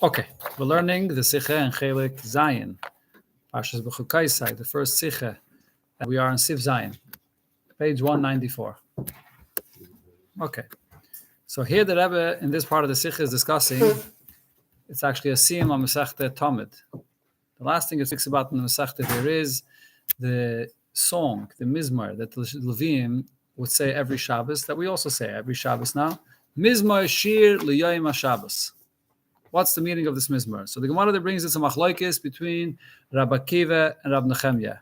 Okay, we're learning the Sikha and Chelik Zayin, Parshas B'chukaisai, the first Sikha. We are on Sif Zayin, page 194. Okay, so here the Rebbe in this part of the Sikha is discussing, it's actually a Siyum on Masechta Tamid. The last thing it speaks about in the Masechta there is the song, the Mizmar, that the Levim would say every Shabbos, that we also say every Shabbos now. Mizmar Shiur L'Yom HaShabbos. What's the meaning of this mizmar? So the Gemara that brings us a machlokes between RAbbi Akiva and Rab Nechemya.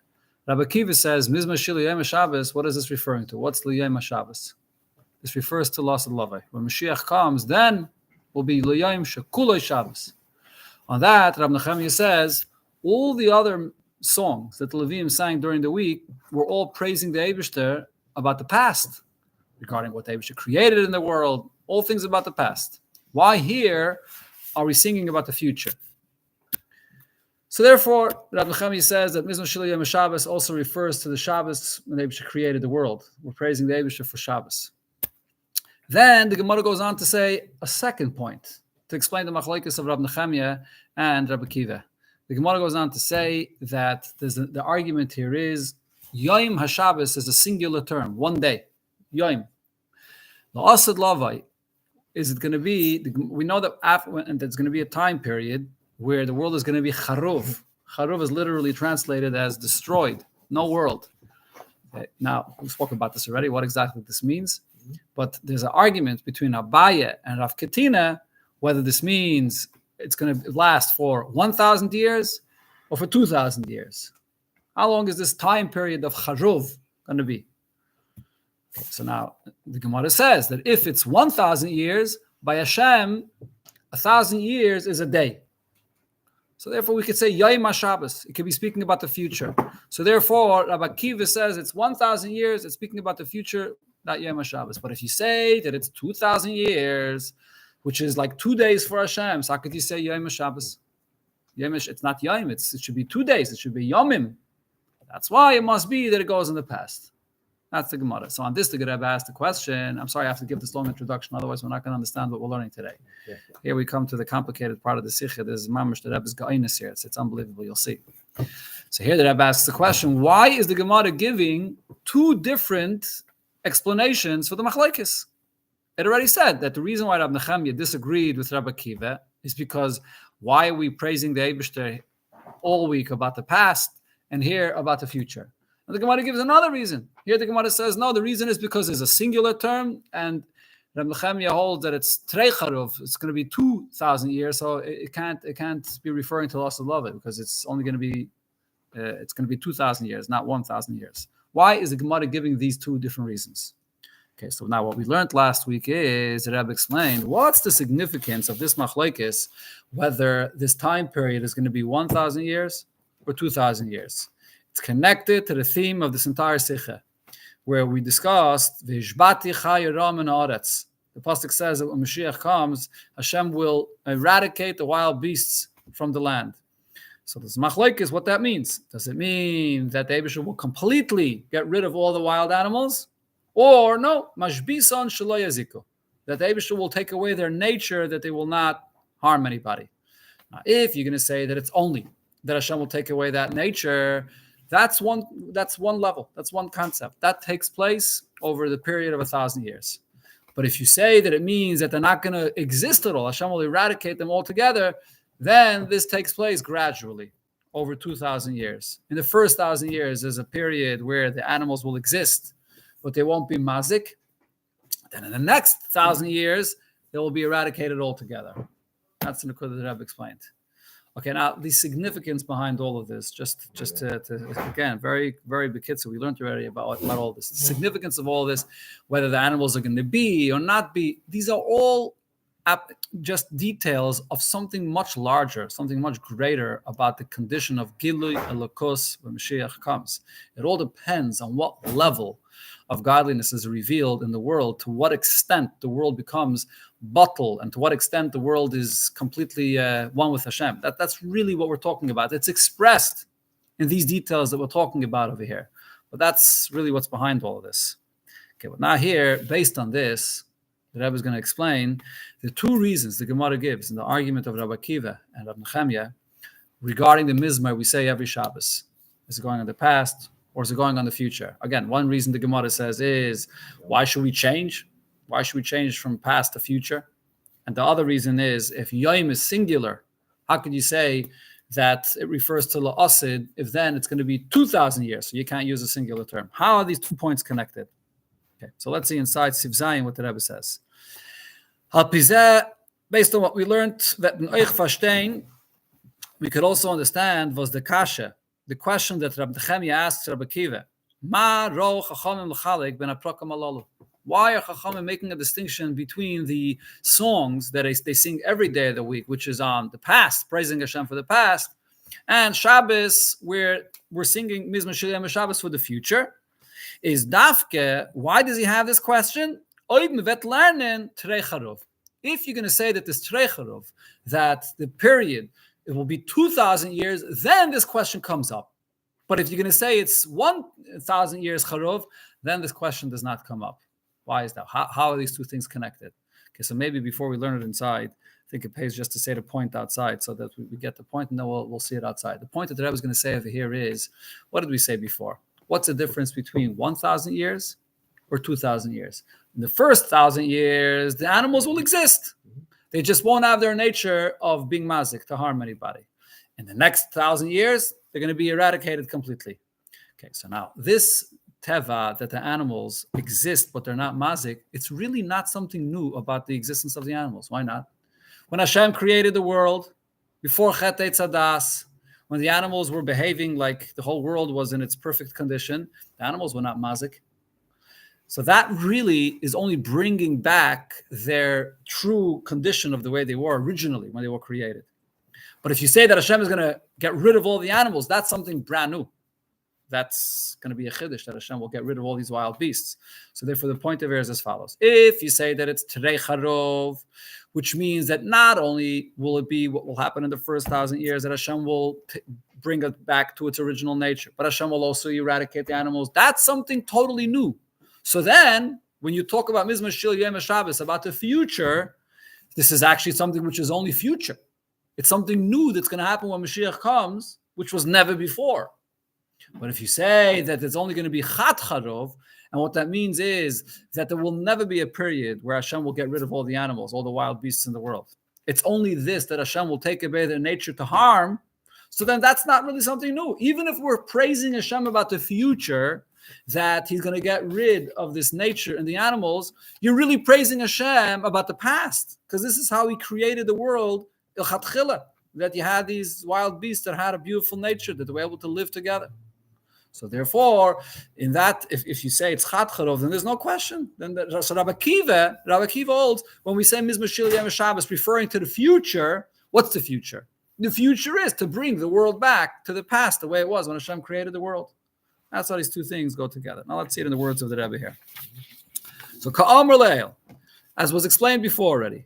RAbbi Akiva says, Mizmar Shiur L'Yom HaShabbos, what is this referring to? What's L'Yom HaShabbos? This refers to Lasad Lavai. When Mashiach comes, then will be L'Yom Shekuloi Shabbos. On that, Rab Nechemya says, all the other songs that the Levim sang during the week were all praising the Eibishter about the past, regarding what the Eibishter created in the world, all things about the past. Why here are we singing about the future? So therefore, Rabbi Nechemya says that Mizmor Shiur L'Yom HaShabbos also refers to the Shabbos when the Eibishter created the world. We're praising the Eibishter for Shabbos. Then the Gemara goes on to say a second point to explain the machlokes of Rabbi Nechemya and Rabbi Akiva. The Gemara goes on to say that the argument here is Yom HaShabbos is a singular term, one day. Yom. L'asad lavai. Is it going to be, we know that there's going to be a time period where the world is going to be charuv. Charuv is literally translated as destroyed, no world. Okay, now, we spoke about this already, what exactly this means. But there's an argument between Abaye and Rav Ketina, whether this means it's going to last for 1,000 years or for 2,000 years. How long is this time period of charuv going to be? Okay, so now the Gemara says that if it's 1,000 years, by Hashem, 1,000 years is a day. So therefore we could say Yom HaShabbos. It could be speaking about the future. So therefore, Rabbi Akiva says it's 1,000 years, it's speaking about the future, not Yom HaShabbos. But if you say that it's 2,000 years, which is like 2 days for Hashem, so how could you say Yom HaShabbos? It's not Yom, it should be 2 days, it should be Yomim. That's why it must be that it goes in the past. That's the Gemara. So on this, the Rebbe asked the question. I'm sorry, I have to give this long introduction, otherwise we're not going to understand what we're learning today. Yeah. Here we come to the complicated part of the Sikha. There's mamash the Rebbe's ga'inus here. It's unbelievable. You'll see. So here the Rebbe asks the question: why is the Gemara giving two different explanations for the machlokes? It already said that the reason why Rabbi Nechemya disagreed with Rabbi Akiva is because why are we praising the Eibishter all week about the past and here about the future? And the Gemara gives another reason. Here the Gemara says, no, the reason is because it's a singular term, and Rabbi Nechemya holds that it's Trei Charuv. It's going to be 2,000 years, so it can't be referring to Lasad Lavai because it's only going to be 2,000 years, not 1,000 years. Why is the Gemara giving these two different reasons? Okay, so now what we learned last week is that Rabbi explained what's the significance of this machlokes, whether this time period is going to be 1,000 years or 2,000 years. It's connected to the theme of this entire Sikha, where we discussed V'ishbati chai ram and aretz. The pasuk says that when Mashiach comes, Hashem will eradicate the wild beasts from the land. So this machlokes, what that means? Does it mean that the Eibishter will completely get rid of all the wild animals? Or no, mashbison shelo yaziku, that the Eibishter will take away their nature, that they will not harm anybody. Now, if you're going to say that it's only that Hashem will take away that nature, that's one level, that's one concept. That takes place over the period of 1,000 years. But if you say that it means that they're not going to exist at all, Hashem will eradicate them altogether, then this takes place gradually over 2,000 years. In the first 1,000 years, there's a period where the animals will exist, but they won't be mazik. Then in the next 1,000 years, they will be eradicated altogether. That's the Nekudah that Rebbe explained. Okay, now the significance behind all of this, just to again, very, very bekitzer, we learned already about all this. The significance of all this, whether the animals are going to be or not be, these are all just details of something much larger, something much greater about the condition of Gilui Elokos when Mashiach comes. It all depends on what level of godliness is revealed in the world, to what extent the world becomes bottled, and to what extent the world is completely one with Hashem. That's really what we're talking about. It's expressed in these details that we're talking about over here. But that's really what's behind all of this. Okay, but now here, based on this, the Rebbe is going to explain the two reasons the Gemara gives in the argument of Rabbi Akiva and Rabbi Nechemia regarding the Mizmar we say every Shabbos. Is it going on the past or is it going on the future? Again, one reason the Gemara says is, why should we change? Why should we change from past to future? And the other reason is, if Yom is singular, how could you say that it refers to La'asid if then it's going to be 2,000 years? So you can't use a singular term. How are these 2 points connected? Okay, so let's see inside Siv Zayin what the Rebbe says. Based on what we learned, that in Euch Verstehen, we could also understand was the kasha, the question that Rabbi Nechemia asks Rabbi Akiva. Ma ro chachamim l'chalek ben aprokam alalu. Why are chachamim making a distinction between the songs that they sing every day of the week, which is on the past, praising Hashem for the past, and Shabbos, where we're singing Mizmor Shel Yom Shabbos for the future? Is dafke, why does he have this question? If you're going to say that this Trecharov, that the period, it will be 2,000 years, then this question comes up. But if you're going to say it's 1,000 years Charov, then this question does not come up. Why is that? How are these two things connected? Okay, so maybe before we learn it inside, I think it pays just to say the point outside so that we get the point and then we'll see it outside. The point that the Rebbe is going to say over here is, what did we say before? What's the difference between 1,000 years or 2,000 years? In the first 1,000 years, the animals will exist. They just won't have their nature of being mazik, to harm anybody. In the next 1,000 years, they're going to be eradicated completely. Okay, so now this teva, that the animals exist but they're not mazik, it's really not something new about the existence of the animals. Why not? When Hashem created the world, before Chet Eitzadas, when the animals were behaving like the whole world was in its perfect condition, the animals were not mazik. So that really is only bringing back their true condition of the way they were originally when they were created. But if you say that Hashem is going to get rid of all the animals, that's something brand new. That's going to be a chiddush, that Hashem will get rid of all these wild beasts. So therefore the point of here is as follows. If you say that it's Terei Charov, which means that not only will it be what will happen in the first 1,000 years, that Hashem will bring it back to its original nature, but Hashem will also eradicate the animals, that's something totally new. So then, when you talk about Mizmor Shel Yom Shabbos, about the future, this is actually something which is only future. It's something new that's going to happen when Mashiach comes, which was never before. But if you say that it's only going to be Chat Charov, and what that means is that there will never be a period where Hashem will get rid of all the animals, all the wild beasts in the world. It's only this, that Hashem will take away their nature to harm. So then that's not really something new. Even if we're praising Hashem about the future, that he's going to get rid of this nature in the animals, you're really praising Hashem about the past, because this is how he created the world, that you had these wild beasts that had a beautiful nature, that they were able to live together. So therefore, in that, if you say it's Chat Charov, then there's no question. So Rabbi Akiva holds, when we say Mizmor Shel Yom Shabbos, referring to the future, what's the future? The future is to bring the world back to the past, the way it was when Hashem created the world. That's how these two things go together. Now let's see it in the words of the Rebbe here. So Ka'amr Leil, as was explained before already,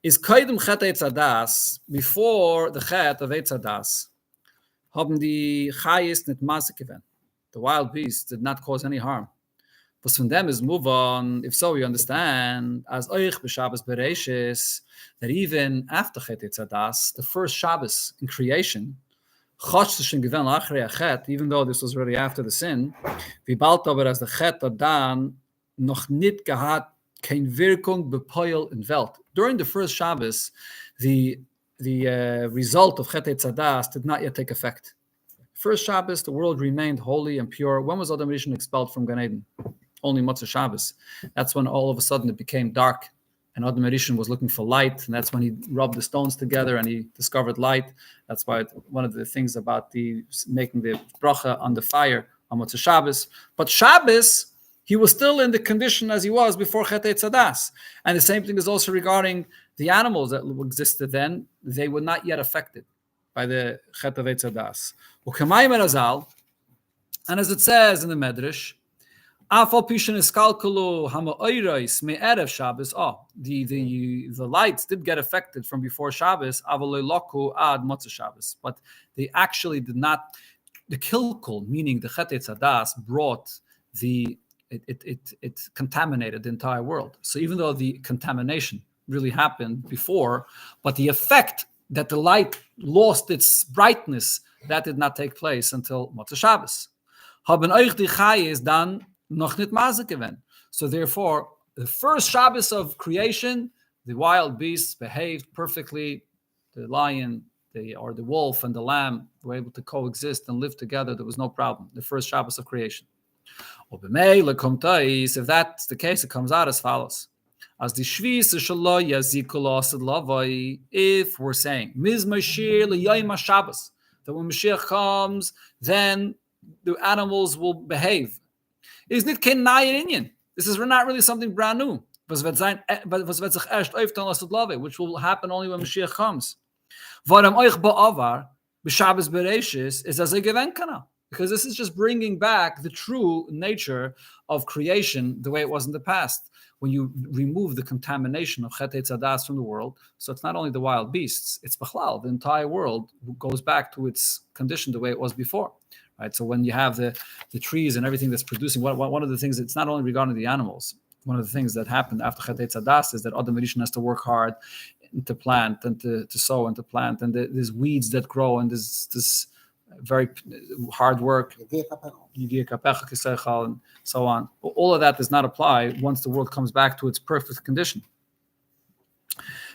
is Kaidem Chet Eitzadas, before the Chet of Eitzadas, haben die Chayis nicht mazik given. The wild beasts did not cause any harm. But from them is move on. If so, you understand, as Oich b'Shabbos Bereishis, that even after Chet Eitzadas, the first Shabbos in creation, even though this was already after the sin, wie bald aber as the Chet Adan noch nicht gehad kein Wirkung bepoil in Welt. During the first Shabbos, the result of Chet Eitzadas did not yet take effect. First Shabbos, the world remained holy and pure. When was Adam Rishon expelled from Gan Eden? Only Motzei Shabbos. That's when all of a sudden it became dark, and Adam Rishon was looking for light, and that's when he rubbed the stones together and he discovered light. That's why one of the things about the making the bracha on the fire on Motzei Shabbos. But Shabbos, he was still in the condition as he was before Chet Eitzadas. And the same thing is also regarding the animals that existed then. They were not yet affected by the Chet of Eitzadas. And as it says in the Medrash, the lights did get affected from before Shabbos, but they actually did not. The kilkul, meaning the Chet Eitzadas, brought the it contaminated the entire world. So even though the contamination really happened before, but the effect that the light lost its brightness, that did not take place until Motzei Shabbos. Haben euch die Chayes dann noch nicht mazik gewesen. So therefore, the first Shabbos of creation, the wild beasts behaved perfectly. The lion, the wolf, and the lamb were able to coexist and live together. There was no problem. The first Shabbos of creation. If that's the case, it comes out as follows. As the Shvis if we're saying that when Mashiach comes, then the animals will behave. Is nicht kein neuer Inyan. This is not really something brand new. Which will happen only when Mashiach comes. Because this is just bringing back the true nature of creation the way it was in the past. When you remove the contamination of Chet Eitzadas from the world, so it's not only the wild beasts, it's Bechlal, the entire world goes back to its condition the way it was before. Right? So when you have the trees and everything that's producing, one of the things, it's not only regarding the animals. One of the things that happened after Chet Eitzadas is that Adam Rishon has to work hard to plant and to sow and to plant, and there's weeds that grow, and there's this very hard work, and so on. All of that does not apply once the world comes back to its perfect condition.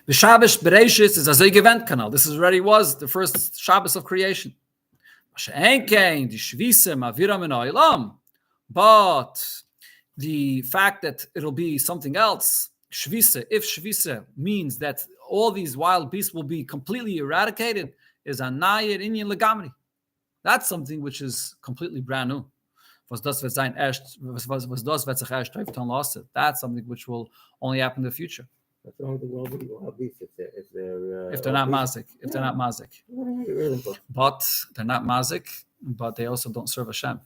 The Shabbos Bereshis is a Event Canal. This already was the first Shabbos of creation. But the fact that it'll be something else, Shvisa, if Shvisa means that all these wild beasts will be completely eradicated, is a Nayir Inyan Legamri. That's something which is completely brand new. That's something which will only happen in the future. That's only the world wild beasts if they're not mazik. If they're not mazik. But they're not mazik, but they also don't serve Hashem.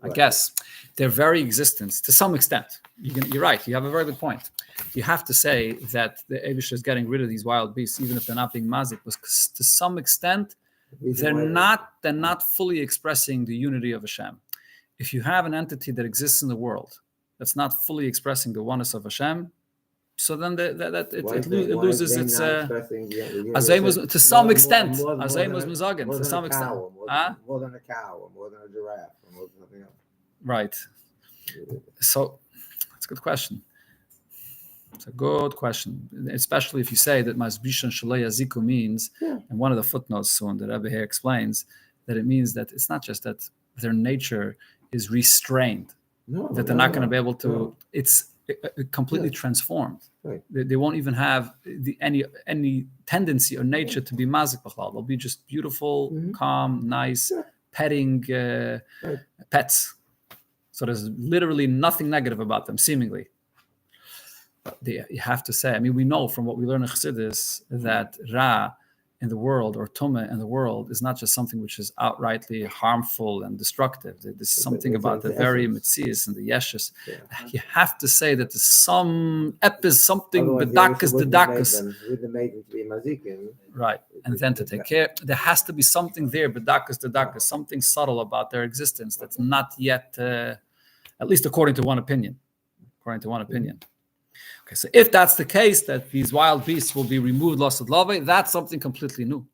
I guess their very existence, to some extent, you're right. You have a very good point. You have to say that the Eibush is getting rid of these wild beasts, even if they're not being mazik, because to some extent they're not fully expressing the unity of Hashem. If you have an entity that exists in the world that's not fully expressing the oneness of Hashem, so then it loses its to some extent. Azayim was mizagin to some extent. More than a cow, or more than a giraffe, or more than something else. Right. So that's a good question. It's a good question, especially if you say that Masbishan Shalei Aziku means, and one of the footnotes soon that RAbbi here explains, that it means that it's not just that their nature is restrained, that they're not going to be able to, it's completely transformed. Right. They won't even have any tendency or nature to be mazik b'chlal. They'll be just beautiful, calm, nice, petting pets. So there's literally nothing negative about them, seemingly. But you have to say, I mean, we know from what we learn in Chassidus that Ra in the world, or Tumah in the world, is not just something which is outrightly harmful and destructive. There's something about the very Metzias and the Yeshus. Yeah. You have to say that there's some something bedakas dedakas. With the maiden to be mazikin. Right. And then to take care, there has to be something there, bedakas dedakas, something subtle about their existence that's not yet, at least according to one opinion. Okay, so if that's the case, that these wild beasts will be removed, lost at love, that's something completely new.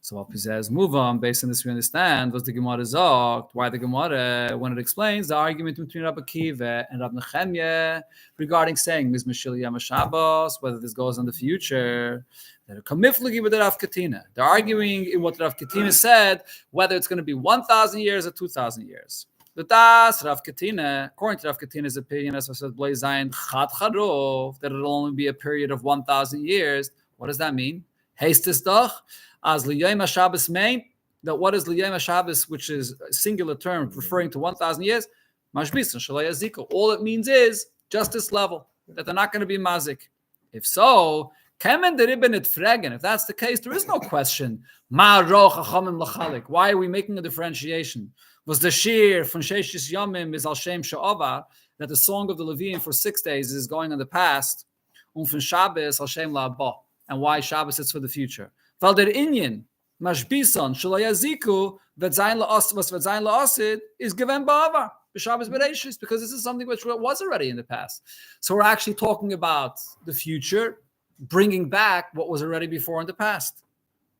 So what he says, move on, based on this we understand, was the Gemara sagt, why the Gemara, when it explains the argument between Rabbi Akiva and Rabbi Nechemya regarding saying, Mizmashil Yom HaShabbos, whether this goes in the future, they're kamiflagi with the Rav Katina. They're arguing in what Rav Katina said, whether it's going to be 1,000 years or 2,000 years. The Das Rav Katina, according to Rav Katina's opinion, as I said, Blazayin Chad Chadov, that it'll only be a period of 1,000 years. What does that mean? Hastis doch as Liyom HaShabbos main. That what is Liyom HaShabbos, which is a singular term referring to 1,000 years? Mashbis and Shalei Aziko. All it means is justice level, that they're not going to be mazik. If so, Kemen deribben et fragen. If that's the case, there is no question. Ma roch hachamim lachalik. Why are we making a differentiation? Was the shir from Sheishis Yomim is al Shem Sha'ava, that the song of the Levium for 6 days is going in the past, from Shabbos al Shem La'aba, and why Shabbos is for the future. Val der Inyan Mashbison Shalay Aziku Vetzayin La'asid was Vetzayin La'asid is given Ba'avar b'Shabbos Bereishis, because this is something which was already in the past. So we're actually talking about the future, bringing back what was already before in the past.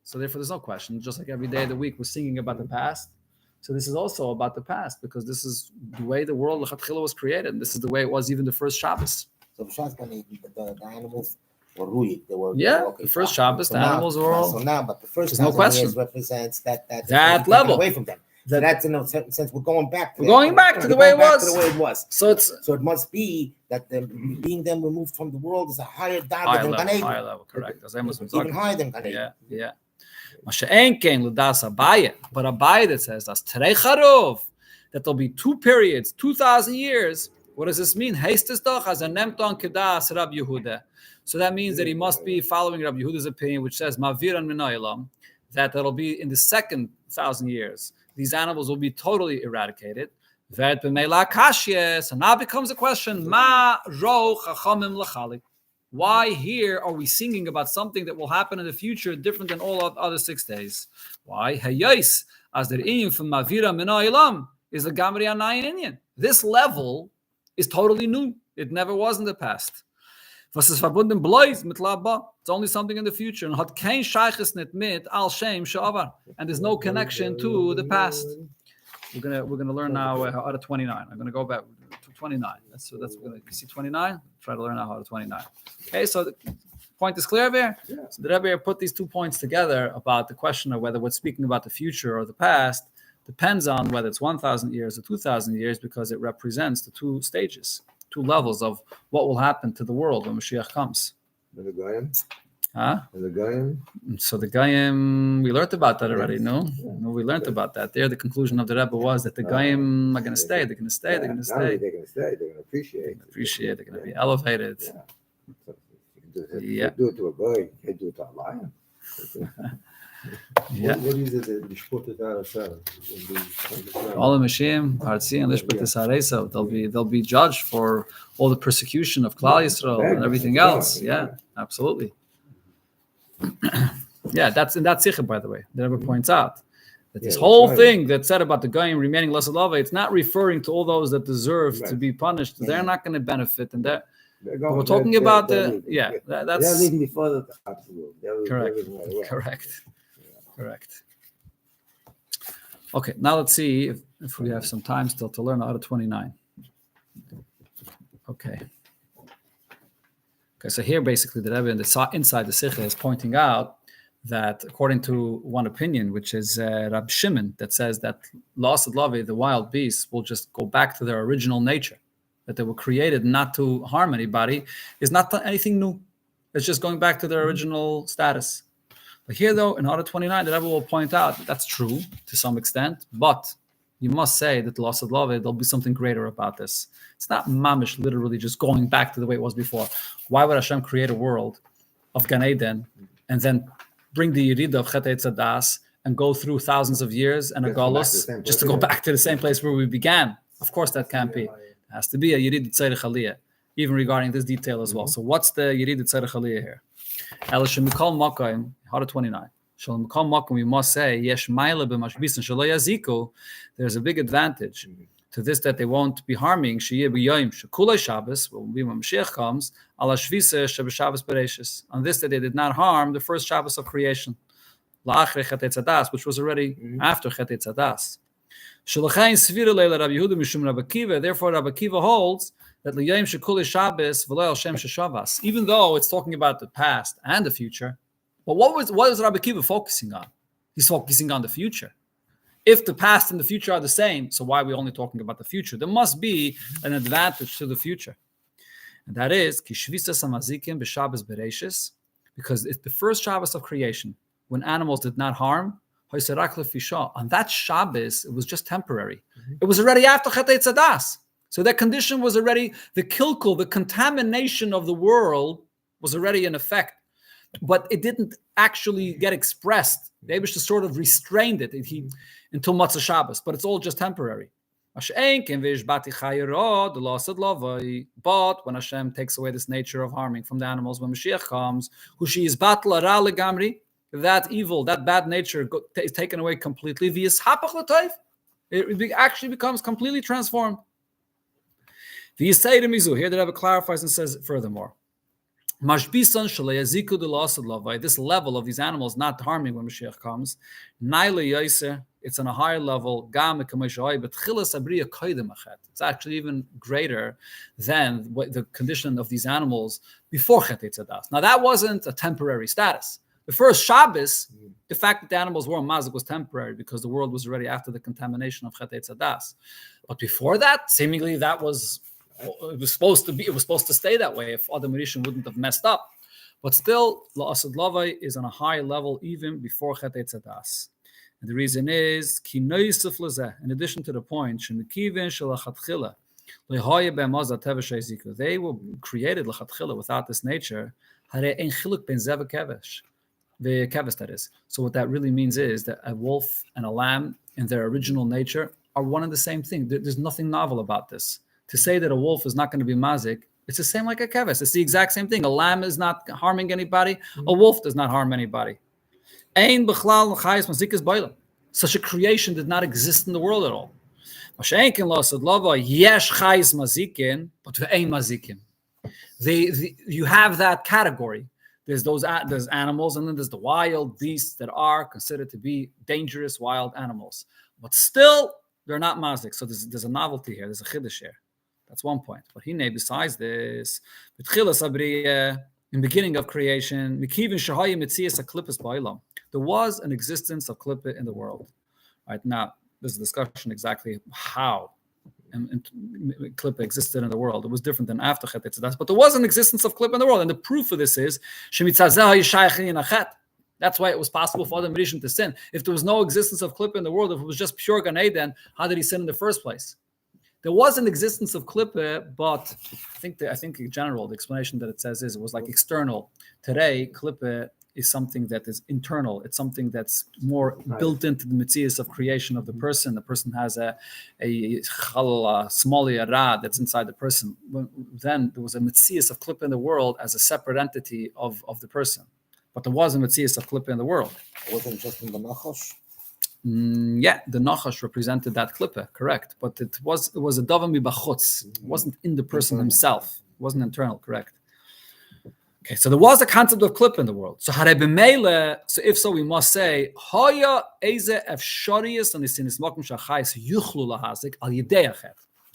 So therefore, there's no question. Just like every day of the week, we're singing about the past. So this is also about the past, because this is the way the world L'Chatchila was created. And this is the way it was even the first Shabbos. So the animals were ruined. They were The first Shabbos, the animals were all. So now, but the first there's no question. represents that level away from them. So that's in a sense we're going back. We're going back to the way it was. So it must be that being them removed from the world is a higher level than Gan Eden. Higher level, correct. Even higher than Gan Eden. Yeah. But Abai that says that's Terei Charov, that there'll be 2 periods, 2,000 years. What does this mean? So that means that he must be following Rabbi Yehuda's opinion, which says Maviran Minaylam, that that'll be in the second 1,000 years. These animals will be totally eradicated. So now becomes a question: Ma ro chachamim lachalik. Why here are we singing about something that will happen in the future different than all of the other 6 days? Why? Hayais, as the inyan from Mavira Minaylam is the Gamri Anayin inyan. This level is totally new. It never was in the past. It's only something in the future. And there's no connection to the past. We're gonna learn now how to 29. I'm gonna go back to 29. That's we're gonna see 29. Try to learn now how to 29. Okay, so the point is clear there. Yeah. So the Rebbe put these 2 points together about the question of whether we're speaking about the future or the past depends on whether it's 1,000 years or 2,000 years, because it represents the 2 stages, 2 levels of what will happen to the world when Mashiach comes. And the Goyim? Huh? And the Goyim? So the Goyim, we learned about that already, no? No, we learned about that. There, the conclusion of the Rebbe was that the Goyim are going to stay. They're going to stay. They're going to stay. They're going to stay. They're going to appreciate. They're going to be elevated. Yeah. So you can do it to a Goy. You can't do it to a lion. Yeah. What is it? Lishpot out of seven. All the Mashiach, Hartzi, and Lishpat Tisaresa, they'll be judged for all the persecution of Klal Yisrael and everything else. Yeah, absolutely. Yeah, that's in that Sikha, by the way. The Rebbe points out that this whole thing that's said about the Goyim remaining less lava, it's not referring to all those that deserve to be punished. They're not going to benefit, and that we're talking about that's they're leaving before the absolute. Correct. Okay, now let's see if we have some time still to learn out of 29. Okay, so here basically the Rebbe inside the Sikha is pointing out that according to one opinion, which is Rab Shimon, that says that lost Lavi, the wild beasts, will just go back to their original nature, that they were created not to harm anybody, is not anything new. It's just going back to their original status. But here, though, in Order 29, the Rebbe will point out that that's true to some extent, but you must say that the loss of love, there'll be something greater about this. It's not mamish, literally just going back to the way it was before. Why would Hashem create a world of Gan Eden and then bring the Yerida of Chet Eitzadas and go through thousands of years and a Galus just to go back to the same place where we began? Of course, that can't be. It has to be a Yerid Tzarech Aliyah, even regarding this detail as well. So what's the Yerid Tzarech Aliyah here? Mikol Makayim, 29. Shalom Mikol Makayim, we must say, Yesh Maila b'mashbisin shelo yaziku. There's a big advantage to this, that they won't be harming. Sheyeh b'yoyim shekulei Shabbos, when Mashiach comes, ala shvisa sheb'Shabbos bereishis. On this, that they did not harm the first Shabbos of creation, la'achre Chet Eitzadas, which was already after Chet Eitzadas. Shelachain svira leila Rabbi Yehuda mishum Rabbi Akiva. Therefore, Rabbi Akiva holds that liyayim shekulei Shabbos v'lo Hashem sheshavas. Even though it's talking about the past and the future, but what is Rabbi Akiva focusing on? He's focusing on the future. If the past and the future are the same, so why are we only talking about the future? There must be an advantage to the future. And that is, Kishvisa Samazikim b'Shabbos Bereishis, because it's the first Shabbos of creation, when animals did not harm, on that Shabbos, it was just temporary. It was already after Chet Eitzadas. So that condition was already, the kilkul, the contamination of the world was already in effect. But it didn't actually get expressed. The Eibush sort of restrained it until Matzah Shabbos, but it's all just temporary. But when Hashem takes away this nature of harming from the animals, when Mashiach comes, that evil, that bad nature is taken away completely. It actually becomes completely transformed. The Yisayim Mizu, here the Rebbe clarifies and says furthermore, Mashbisan shalei aziku de la'asad lavai, this level of these animals not harming when Mashiach comes, naile yaser, it's on a higher level, gamekamoshai, but chilas abriya koydem achet. It's actually even greater than what the condition of these animals before Chet Eitzadas. Now that wasn't a temporary status. The first Shabbos, the fact that the animals were mazik was temporary because the world was already after the contamination of Chet Eitzadas. But before that, seemingly that was. It was supposed to stay that way if Adam Rishon wouldn't have messed up. But still, La'asad Lavai is on a high level even before Chet Eitzadas. And the reason is, in addition to the point, they were created without this nature. The keves, that is. So what that really means is that a wolf and a lamb in their original nature are one and the same thing. There's nothing novel about this. To say that a wolf is not going to be mazik, it's the same like a keves. It's the exact same thing. A lamb is not harming anybody. A wolf does not harm anybody. Such a creation did not exist in the world at all. You have that category. There's animals, and then there's the wild beasts that are considered to be dangerous wild animals. But still, they're not mazik. So there's a novelty here. There's a chiddush here. That's one point. But besides this, in beginning of creation, there was an existence of klippah in the world. Right now, there's a discussion exactly how klippah existed in the world. It was different than after Chet Eitzadas, but there was an existence of klippah in the world, and the proof of this is that's why it was possible for Adam Rishon to sin. If there was no existence of klippah in the world, if it was just pure Gan Eden, how did he sin in the first place? There was an existence of klippah, but I think in general the explanation that it says is it was like external. Today, klippah is something that is internal. It's something that's more built into the metzias of creation of the person. The person has a small yara that's inside the person. Then there was a metzias of klippah in the world as a separate entity of the person. But there was a metzias of klippah in the world. It wasn't just in the Nachash. Yeah, the Nachash represented that klippah, correct. But it was a davar mibachutz. It wasn't in the person himself. It wasn't internal, correct. Okay, so there was a concept of klippah in the world. So if so, we must say,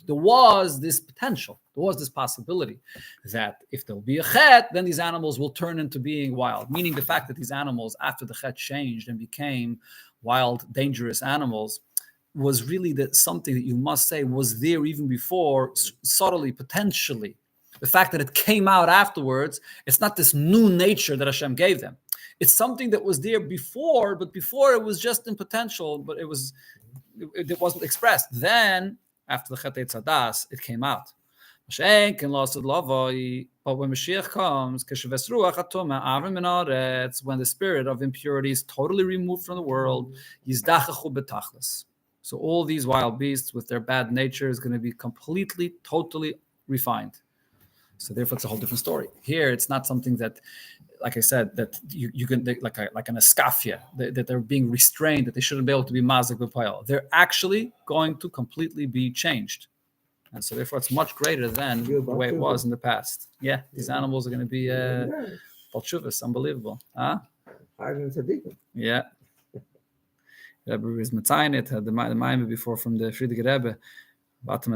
there was this potential, there was this possibility that if there'll be a chet, then these animals will turn into being wild. Meaning the fact that these animals, after the chet changed and became wild, dangerous animals, was really something that you must say was there even before, subtly, potentially. The fact that it came out afterwards, it's not this new nature that Hashem gave them. It's something that was there before, but before it was just in potential, but it wasn't expressed. Then, after the Chet Eitzadas, it came out. But when Mashiach comes, when the spirit of impurity is totally removed from the world, so all these wild beasts with their bad nature is going to be completely, totally refined. So therefore, it's a whole different story. Here, it's not something that, like I said, that you can like an escafia, that they're being restrained, that they shouldn't be able to be mazik b'payal. They're actually going to completely be changed, and so therefore, it's much greater than the way it was in the past. Yeah, these animals are going to be balchuvas, unbelievable, huh? Yeah. Rebbe is Matzaynet had the Maimah before from the Friedrich Rebbe. The guf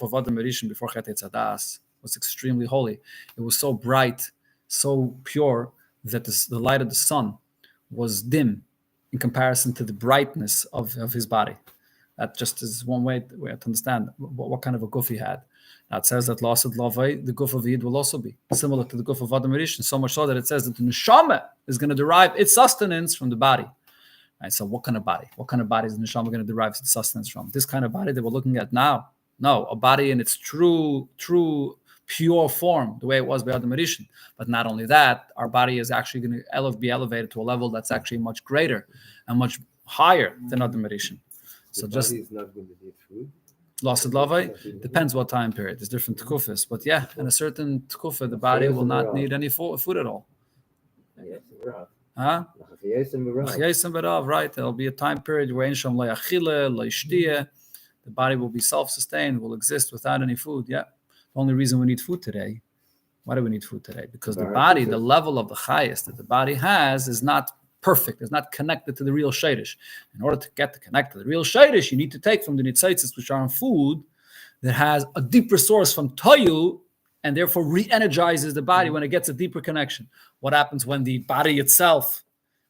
of Adam Rishon before Chet Eitzadas was extremely holy. It was so bright, so pure that the light of the sun was dim in comparison to the brightness of his body. That just is one way to understand what kind of a guf he had. Now it says that La'asad Lavai, the guf of Yid will also be similar to the guf of Adam Rishon, so much so that it says that the neshama is going to derive its sustenance from the body. Right, so what kind of body? What kind of body is the neshama going to derive its sustenance from? This kind of body that we're looking at now? No, a body in its true, pure form, the way it was by Adam Rishon. But not only that, our body is actually going to be elevated to a level that's actually much greater and much higher than Adam Rishon. So just is not going to need food. La'asad Lavai depends what time period. There's different tkufas, but yeah, in a certain tkufa, the body will not need any food at all. Huh? Right. There'll be a time period where the body will be self-sustained, will exist without any food. Yeah. The only reason we need food today, why do we need food today? Because the body, the level of the highest that the body has is not perfect, is not connected to the real shadish. In order to get to connect to the real shadish, you need to take from the nitzaitzis, which are in food, that has a deeper source from toyu, and therefore re-energizes the body when it gets a deeper connection. What happens when the body itself,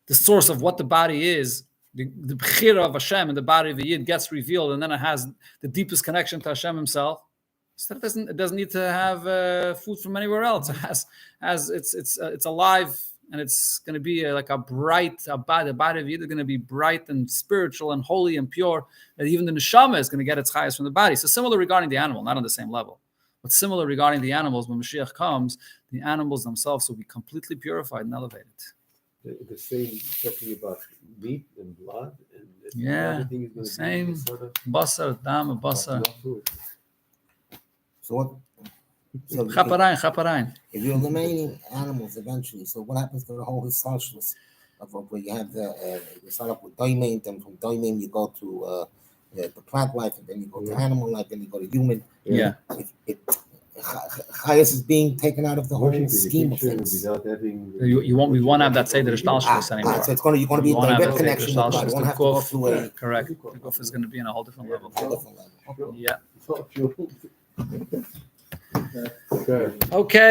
the source of what the body is, the bechira of Hashem and the body of the Yid gets revealed, and then it has the deepest connection to Hashem himself? So it doesn't need to have food from anywhere else. It has it's alive, and it's going to be like a bright body. The body of Yid is going to be bright and spiritual and holy and pure. And even the neshama is going to get its highest from the body. So similar regarding the animal, not on the same level, but similar regarding the animals. When Mashiach comes, the animals themselves will be completely purified and elevated. The same talking about meat and blood, and everything is going to same be sort of basar, dam, basar. So what? So Chaparain. if you're eliminating animals eventually, so what happens to the whole historicalist of where you have you start up with domain, then from domain you go to the plant life, and then you go to animal life, then you go to human. Yeah. Chayas is being taken out of the whole scheme of things. We won't have that Seder Shtalshus anymore. So you're going to be a direct connection with God. You won't have to go through a... Correct. The guf is going to be in a whole different level. Yeah. Okay.